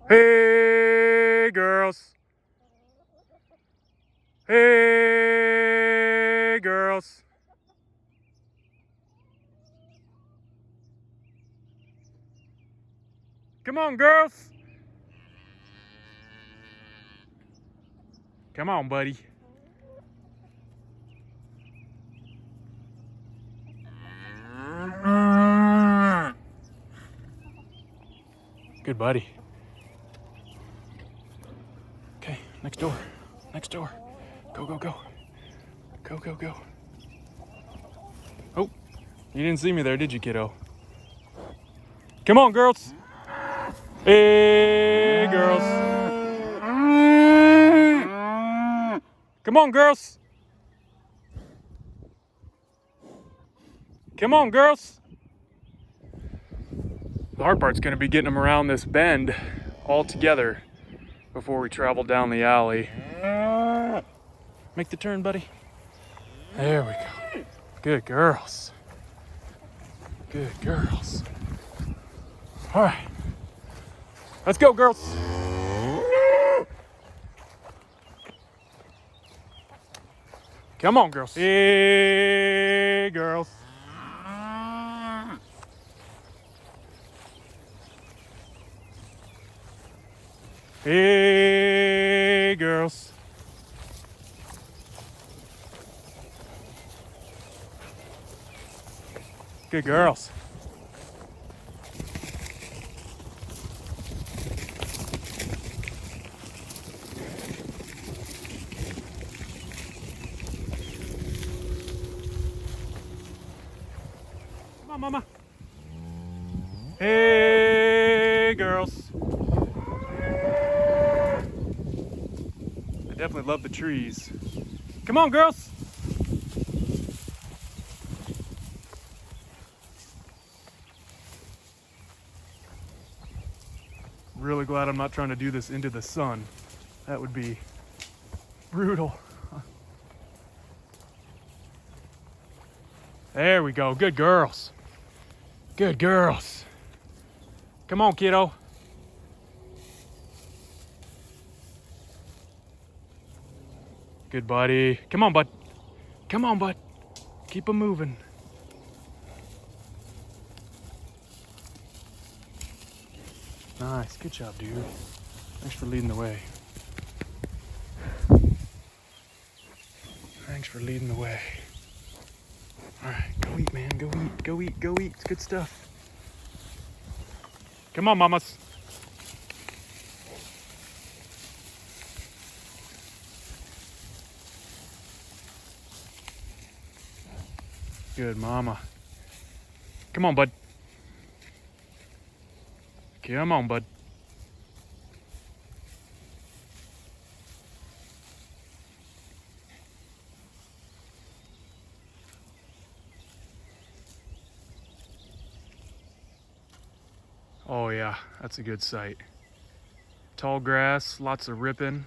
Hey, girls. Hey, girls. Come on, girls. Come on, buddy. Good buddy. Okay, next door. Next door. Go, go, go. Go, go, go. Oh, you didn't see me there, did you, kiddo? Come on, girls. Hey, girls. Come on, girls. Come on, girls. The hard part's going to be getting them around this bend all together before we travel down the alley. Make the turn, buddy. There we go. Good girls. Good girls. All right. Let's go, girls. Come on, girls. Hey, girls. Hey, girls. Good girls. Come on, mama. Hey, girls. I definitely love the trees. Come on, girls. Really glad I'm not trying to do this into the sun. That would be brutal. There we go. Good girls. Good girls. Come on, kiddo. Good buddy. Come on, bud. Come on, bud. Keep them moving. Nice. Good job, dude. Thanks for leading the way. Thanks for leading the way. All right, go eat, man. Go eat. Go eat. Go eat. It's good stuff. Come on, mamas. Good mama. Come on, bud. Come on, bud. Oh yeah, that's a good sight. Tall grass, lots of ripping.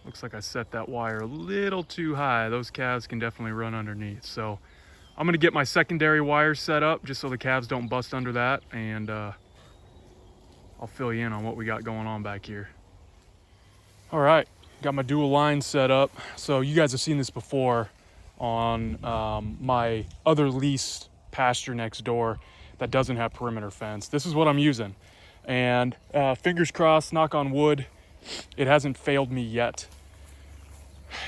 Looks like I set that wire a little too high. Those calves can definitely run underneath. So I'm gonna get my secondary wire set up just so the calves don't bust under that, and I'll fill you in on what we got going on back here. All right, got my dual line set up. So you guys have seen this before on my other leased pasture next door that doesn't have perimeter fence. This is what I'm using, and fingers crossed, knock on wood, it hasn't failed me yet.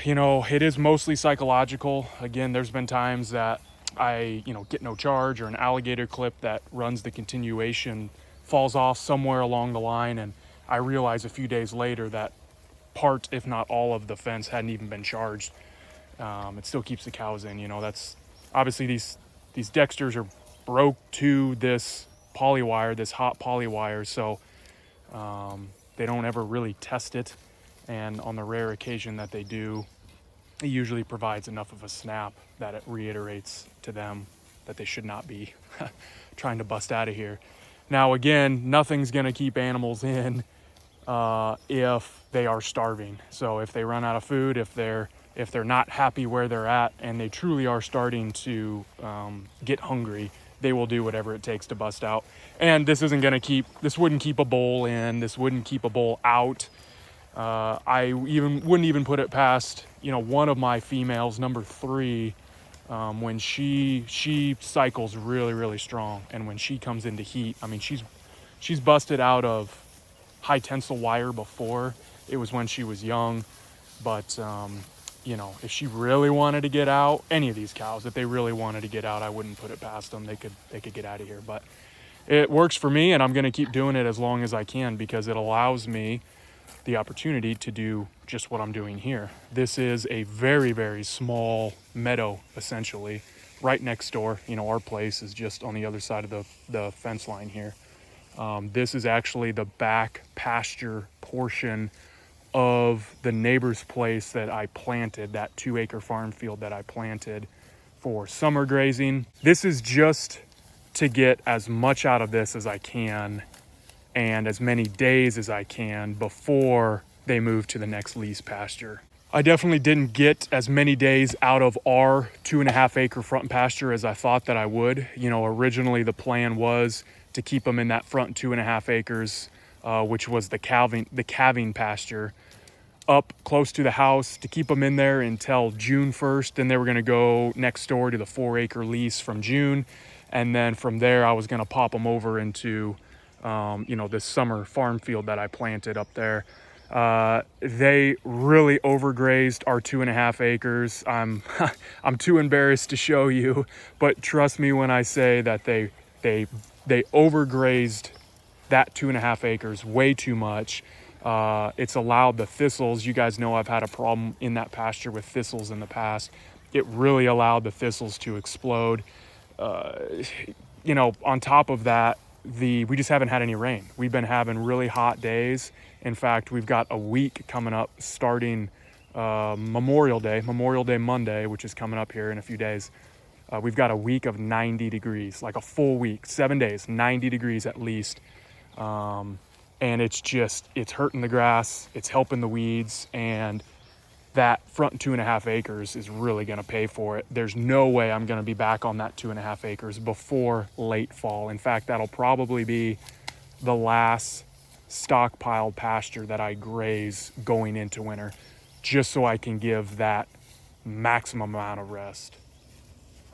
You know, it is mostly psychological. Again, there's been times that I, get no charge, or an alligator clip that runs the continuation falls off somewhere along the line, and I realize a few days later that part, if not all of the fence hadn't even been charged. It still keeps the cows in, that's obviously these Dexters are broke to this polywire, this hot polywire. So they don't ever really test it. And on the rare occasion that they do, it usually provides enough of a snap that it reiterates to them that they should not be trying to bust out of here. Now, again, nothing's going to keep animals in if they are starving. So if they run out of food, if they're if they're not happy where they're at and they truly are starting to get hungry, they will do whatever it takes to bust out. And this wouldn't keep a bull in, this wouldn't keep a bull out. I wouldn't even put it past, one of my females, number 3, when she cycles really strong, and when she comes into heat, I mean, she's busted out of high tensile wire before. It was when she was young, but if she really wanted to get out, any of these cows, if they really wanted to get out, I wouldn't put it past them. They could get out of here. But it works for me, and I'm going to keep doing it as long as I can, because it allows me the opportunity to do just what I'm doing here. This is a very small meadow, essentially, right next door. Our place is just on the other side of the fence line here. This is actually the back pasture portion of the neighbor's place that I planted, that 2-acre farm field that I planted for summer grazing. This is just to get as much out of this as I can and as many days as I can before they move to the next lease pasture. I definitely didn't get as many days out of our 2.5-acre front pasture as I thought that I would. Originally the plan was to keep them in that front 2.5 acres, which was the calving pasture, up close to the house, to keep them in there until June 1st. Then they were gonna go next door to the 4-acre lease from June. And then from there, I was gonna pop them over into, this summer farm field that I planted up there. They really overgrazed our 2.5 acres. I'm too embarrassed to show you, but trust me when I say that they overgrazed that 2.5 acres way too much. It's allowed the thistles. You guys know I've had a problem in that pasture with thistles in the past. It really allowed the thistles to explode. On top of that, we just haven't had any rain. We've been having really hot days. In fact, we've got a week coming up starting Memorial Day Monday, which is coming up here in a few days. We've got a week of 90 degrees, like a full week, 7 days, 90 degrees at least. And it's hurting the grass, it's helping the weeds, and that front 2.5 acres is really gonna pay for it. There's no way I'm gonna be back on that 2.5 acres before late fall. In fact, that'll probably be the last stockpiled pasture that I graze going into winter, just so I can give that maximum amount of rest.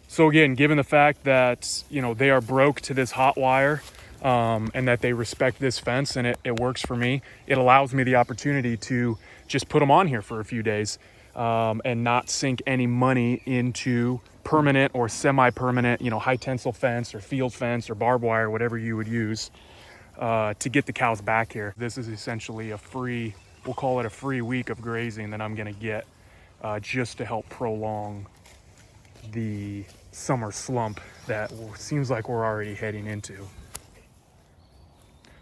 So again, given the fact that, they are broke to this hot wire, and that they respect this fence, and it works for me, it allows me the opportunity to just put them on here for a few days, and not sink any money into permanent or semi-permanent, high tensile fence or field fence or barbed wire, whatever you would use, to get the cows back here. This is essentially we'll call it a free week of grazing that I'm gonna get, just to help prolong the summer slump that seems like we're already heading into.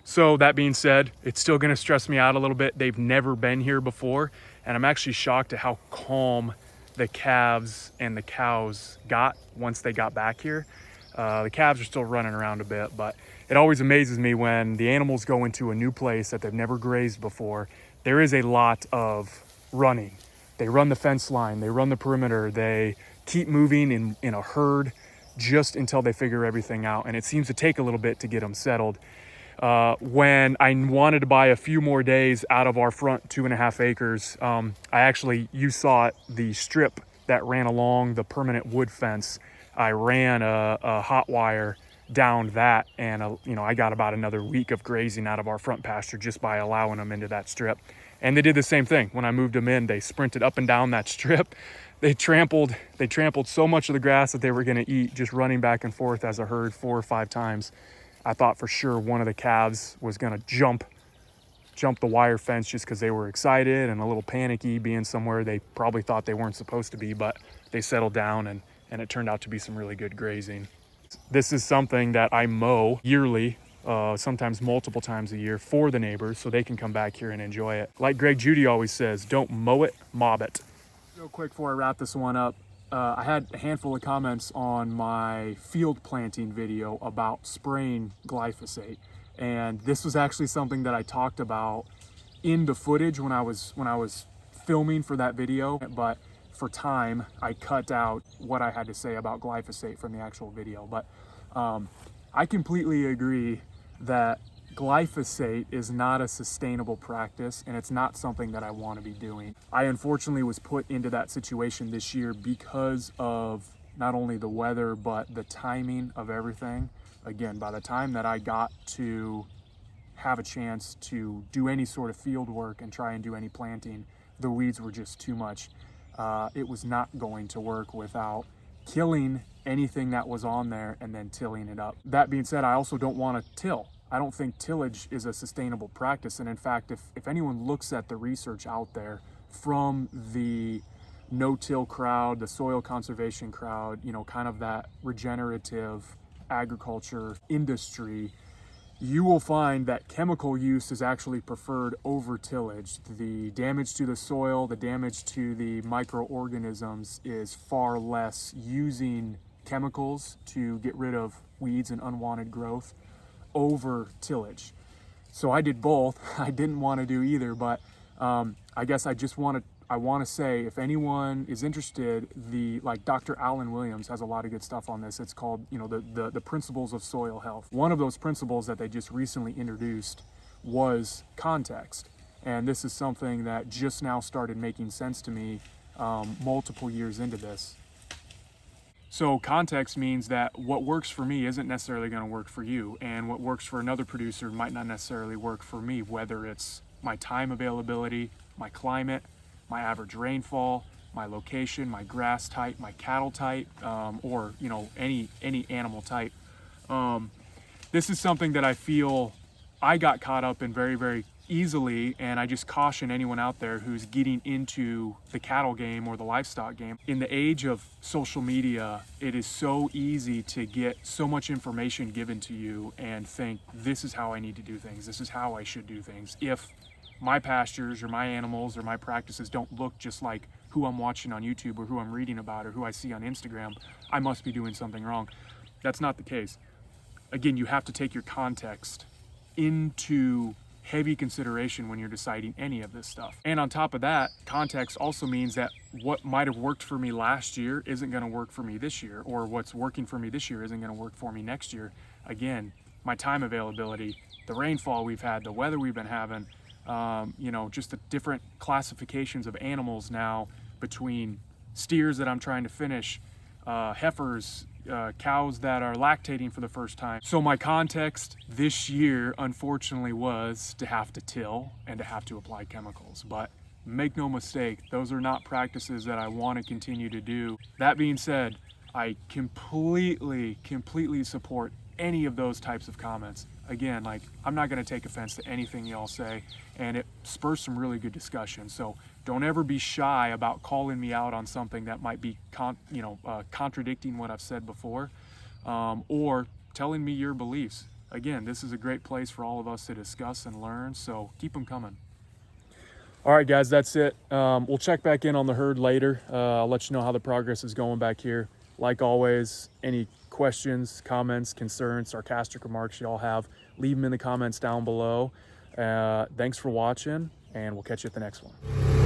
So that being said, it's still gonna stress me out a little bit. They've never been here before, and I'm actually shocked at how calm the calves and the cows got once they got back here. The calves are still running around a bit, but it always amazes me when the animals go into a new place that they've never grazed before. There is a lot of running. They run the fence line, they run the perimeter, they keep moving in a herd just until they figure everything out, and it seems to take a little bit to get them settled. When I wanted to buy a few more days out of our front 2.5 acres, you saw it, the strip that ran along the permanent wood fence, I ran a hot wire down that, and I got about another week of grazing out of our front pasture just by allowing them into that strip. And they did the same thing. When I moved them in, they sprinted up and down that strip. They trampled so much of the grass that they were gonna eat, just running back and forth as a herd 4 or 5 times. I thought for sure one of the calves was gonna jump the wire fence just because they were excited and a little panicky, being somewhere they probably thought they weren't supposed to be, but they settled down, and it turned out to be some really good grazing. This is something that I mow yearly, sometimes multiple times a year, for the neighbors so they can come back here and enjoy it. Like Greg Judy always says, don't mow it, mob it. Real quick before I wrap this one up, I had a handful of comments on my field planting video about spraying glyphosate, and this was actually something that I talked about in the footage when I was filming for that video. But for time, I cut out what I had to say about glyphosate from the actual video. But I completely agree that glyphosate is not a sustainable practice, and it's not something that I want to be doing. I unfortunately was put into that situation this year because of not only the weather, but the timing of everything. Again, by the time that I got to have a chance to do any sort of field work and try and do any planting, the weeds were just too much. It was not going to work without killing anything that was on there and then tilling it up. That being said, I also don't want to till. I don't think tillage is a sustainable practice. And in fact, if anyone looks at the research out there from the no-till crowd, the soil conservation crowd, you know, kind of that regenerative agriculture industry, you will find that chemical use is actually preferred over tillage. The damage to the soil, the damage to the microorganisms is far less using chemicals to get rid of weeds and unwanted growth over tillage. So I did both. I didn't want to do either, but I guess I want to say, if anyone is interested, like Dr. Alan Williams has a lot of good stuff on this. It's called, you know, the principles of soil health. One of those principles that they just recently introduced was context. And this is something that just now started making sense to me multiple years into this. So context means that what works for me isn't necessarily going to work for you, and what works for another producer might not necessarily work for me, whether it's my time availability, my climate, my average rainfall, my location, my grass type, my cattle type, or, you know, any animal type. This is something that I feel I got caught up in very, very easily, and I just caution anyone out there who's getting into the cattle game or the livestock game. In the age of social media, it is so easy to get so much information given to you and think, this is how I need to do things, this is how I should do things. If my pastures or my animals or my practices don't look just like who I'm watching on YouTube or who I'm reading about or who I see on Instagram, I must be doing something wrong. That's not the case. Again, you have to take your context into heavy consideration when you're deciding any of this stuff. And on top of that, context also means that what might have worked for me last year isn't going to work for me this year, or what's working for me this year isn't going to work for me next year. Again, my time availability, the rainfall we've had, the weather we've been having, you know, just the different classifications of animals now between steers that I'm trying to finish, heifers, cows that are lactating for the first time. So my context this year, unfortunately, was to have to till and to have to apply chemicals. But make no mistake, those are not practices that I want to continue to do. That being said, I completely support any of those types of comments. Again, like, I'm not going to take offense to anything y'all say, and it spurs some really good discussion. So don't ever be shy about calling me out on something that might be contradicting what I've said before, or telling me your beliefs. Again, this is a great place for all of us to discuss and learn, so keep them coming. All right, guys, that's it. We'll check back in on the herd later. I'll let you know how the progress is going back here. Like always, any questions, comments, concerns, sarcastic remarks y'all have, leave them in the comments down below. Thanks for watching, and we'll catch you at the next one.